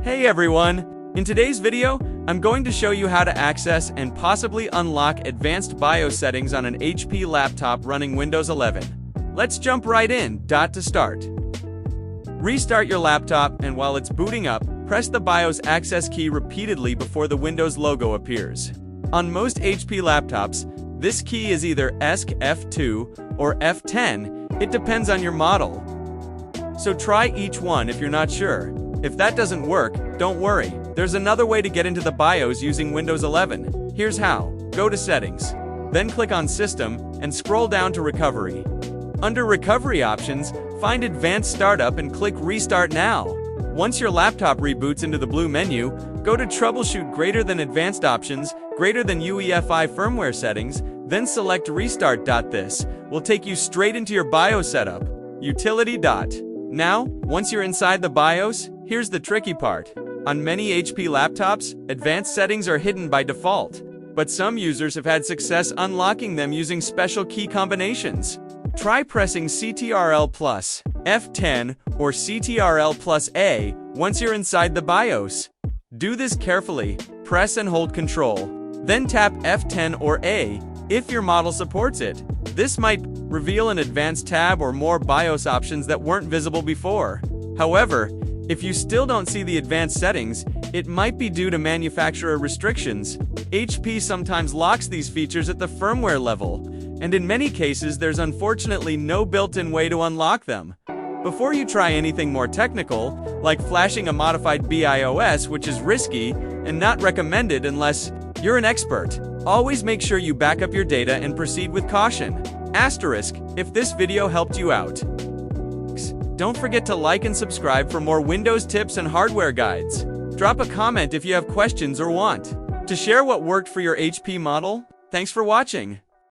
Hey everyone! In today's video, I'm going to show you how to access and possibly unlock advanced BIOS settings on an HP laptop running Windows 11. Let's jump right in. To start, restart your laptop, and while it's booting up, press the BIOS access key repeatedly before the Windows logo appears. On most HP laptops, this key is either ESC F2 or F10, it depends on your model. So try each one if you're not sure. If that doesn't work, don't worry. There's another way to get into the BIOS using Windows 11. Here's how. Go to Settings, then click on System, and scroll down to Recovery. Under Recovery Options, find Advanced Startup and click Restart Now. Once your laptop reboots into the blue menu, go to Troubleshoot greater than Advanced Options, greater than UEFI firmware settings, then select Restart. This will take you straight into your BIOS setup. Utility. Now, once you're inside the BIOS, here's the tricky part. On many HP laptops, advanced settings are hidden by default, but some users have had success unlocking them using special key combinations. Try pressing Ctrl plus F10 or Ctrl plus A once you're inside the BIOS. Do this carefully, press and hold Ctrl, then tap F10 or A if your model supports it. This might reveal an advanced tab or more BIOS options that weren't visible before. However, if you still don't see the advanced settings, it might be due to manufacturer restrictions. HP sometimes locks these features at the firmware level, and in many cases there's unfortunately no built-in way to unlock them. Before you try anything more technical, like flashing a modified BIOS, which is risky and not recommended unless you're an expert, always make sure you back up your data and proceed with caution. Asterisk, if this video helped you out. Don't forget to like and subscribe for more Windows tips and hardware guides. Drop a comment if you have questions or want to share what worked for your HP model. Thanks for watching.